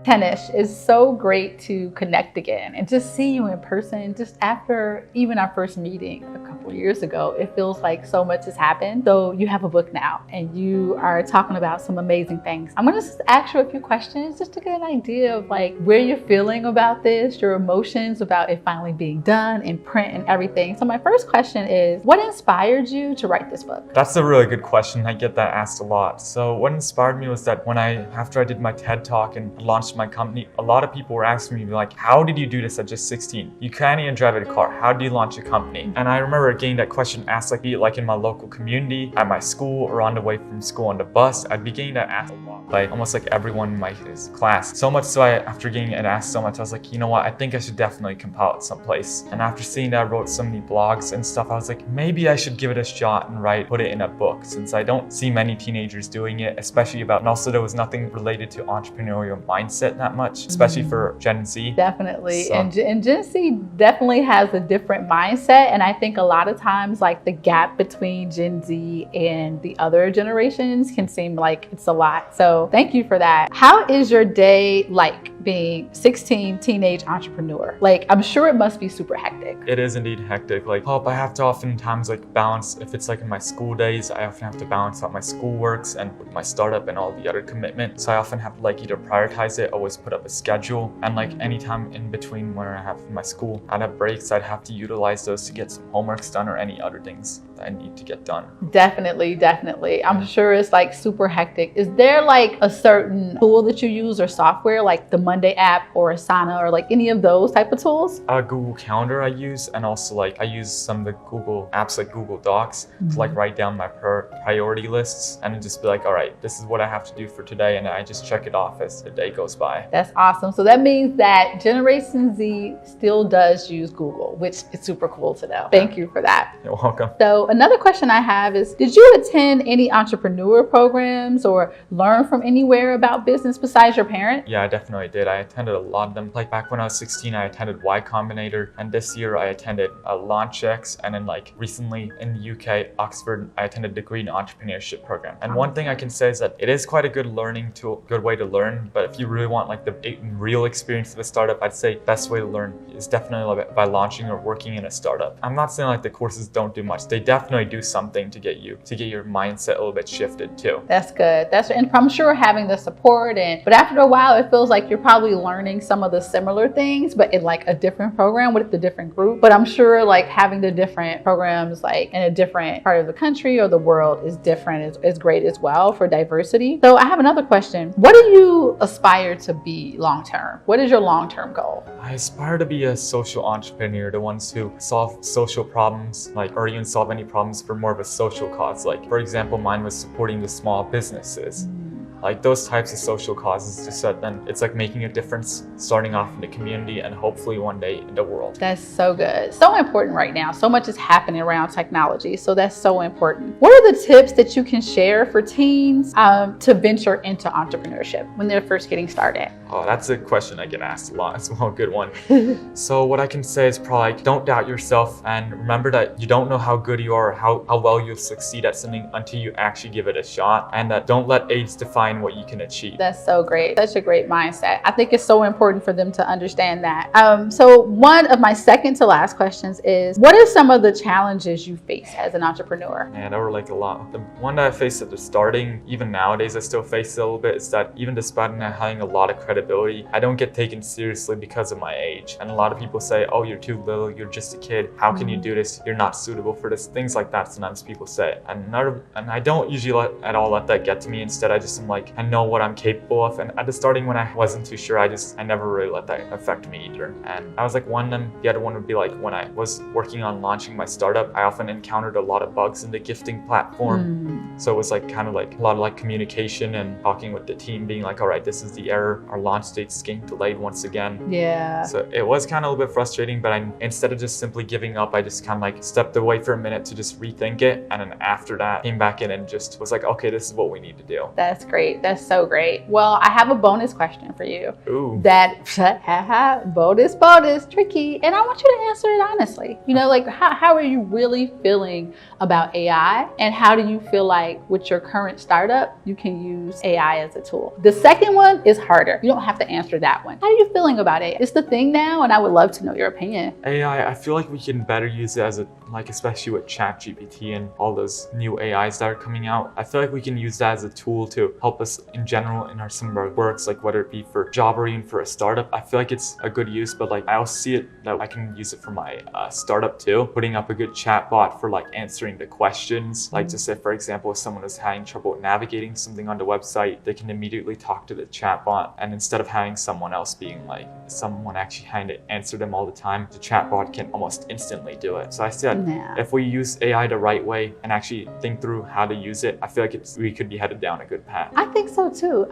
Tenish, it's so great to connect again and just see you in person. Just after even our first meeting a couple of years ago, it feels like so much has happened. So you have a book now and you are talking about some amazing things. I'm gonna just ask you a few questions just to get an idea of like where you're feeling about this, your emotions about it finally being done in print and everything. So my first question is, what inspired you to write this book? That's a really good question. I get that asked a lot. So what inspired me was that after I did my TED Talk and launched my company, a lot of people were asking me like, how did you do this at just 16? You can't even drive a car. How do you launch a company? And I remember getting that question asked like in my local community, at my school, or on the way from school on the bus. I'd be getting that asked a lot by almost like everyone in my class. So much so after getting it asked so much, I was like, you know what? I think I should definitely compile it someplace. And after seeing that, I wrote so many blogs and stuff. I was like, maybe I should give it a shot and put it in a book, since I don't see many teenagers doing it, especially and also there was nothing related to entrepreneurial mindset that much, especially for Gen Z. Definitely. And Gen Z definitely has a different mindset. And I think a lot of times like the gap between Gen Z and the other generations can seem like it's a lot. So thank you for that. How is your day like being 16 teenage entrepreneur? Like, I'm sure it must be super hectic. It is indeed hectic. Like, I have to oftentimes balance, if it's like in my school days, I often have to balance out my school works and with my startup and all the other commitments. So I often have to either prioritize it, always put up a schedule, and anytime in between when I have my school, I'd have breaks, I'd have to utilize those to get some homeworks done or any other things that I need to get done. Definitely. I'm sure it's super hectic. Is there a certain tool that you use or software, like the Monday app or Asana or any of those type of tools? Google Calendar I use, and also I use some of the Google apps like Google Docs to write down my priority lists and just be all right, this is what I have to do for today, and I just check it off as the day goes by. That's awesome. So that means that Generation Z still does use Google, which is super cool to know. Thank you for that. You're welcome. So another question I have is, did you attend any entrepreneur programs or learn from anywhere about business besides your parent? Yeah, I definitely did. I attended a lot of them. Back when I was 16, I attended Y Combinator, and this year I attended LaunchX, and then recently in the UK, Oxford, I attended the Green Entrepreneurship program. And one thing I can say is that it is quite a good good way to learn, but if you really want the real experience of a startup, I'd say best way to learn is definitely by launching or working in a startup. I'm not saying the courses don't do much. They definitely do something to get your mindset a little bit shifted too. That's good. And I'm sure having the support but after a while, it feels like you're probably learning some of the similar things, but in a different program with the different group. But I'm sure having the different programs in a different part of the country or the world is different, is great as well for diversity. So I have another question. What do you aspire to be long-term? What is your long-term goal? I aspire to be a social entrepreneur, the ones who solve social problems, or even solve any problems for more of a social cause. For example, mine was supporting the small businesses. Those types of social causes, just that then it's making a difference, starting off in the community and hopefully one day in the world. That's so good. So important right now. So much is happening around technology. So that's so important. What are the tips that you can share for teens to venture into entrepreneurship when they're first getting started? Oh, that's a question I get asked a lot as well. Good one. So what I can say is probably don't doubt yourself, and remember that you don't know how good you are or how well you'll succeed at something until you actually give it a shot, and that don't let age define what you can achieve. That's so great. Such a great mindset. I think it's so important for them to understand that. So one of my second to last questions is, what are some of the challenges you face as an entrepreneur? Man, there were a lot. The one that I faced at the starting, even nowadays I still face it a little bit, is that even despite having a lot of credibility, I don't get taken seriously because of my age. And a lot of people say, oh, you're too little, you're just a kid, how can you do this, you're not suitable for this, things like that. Sometimes people say, and I don't usually let that get to me. Instead, I just am I know what I'm capable of. And at the starting, when I wasn't too sure, I never really let that affect me either. And I was one of them. The other one would be when I was working on launching my startup, I often encountered a lot of bugs in the gifting platform. So it was kind of a lot of communication and talking with the team, being all right, this is the error, our launch date's getting delayed once again. Yeah. So it was kind of a little bit frustrating, but instead of just simply giving up, I just kind of stepped away for a minute to just rethink it. And then after that, came back in and just was okay, this is what we need to do. That's great. great. That's so great. Well, I have a bonus question for you. Ooh. That bonus, tricky. And I want you to answer it honestly. You know, like how are you really feeling about AI? And how do you feel like with your current startup, you can use AI as a tool? The second one is harder. You don't have to answer that one. How are you feeling about it? It's the thing now, and I would love to know your opinion. AI, I feel like we can better use it as a, like especially with ChatGPT and all those new AIs that are coming out. I feel like we can use that as a tool to help us in general in some of our works, like whether it be for job or even for a startup. I feel like it's a good use, but like I also see it that I can use it for my startup too, putting up a good chat bot for like answering the questions. Like just if, for example, if someone is having trouble navigating something on the website, they can immediately talk to the chat bot, and instead of having someone else being like someone actually having to answer them all the time, the chat bot can almost instantly do it. So I said, if we use AI the right way and actually think through how to use it, I feel like we could be headed down a good path. I think so too.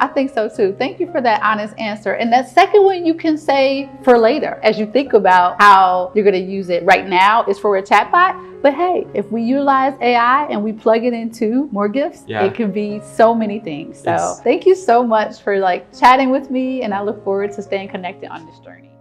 Thank you for that honest answer. And that second one you can say for later as you think about how you're going to use it. Right now is for a chatbot. But hey, if we utilize AI and we plug it into more gifts, it can be so many things. So thank you so much for like chatting with me, and I look forward to staying connected on this journey.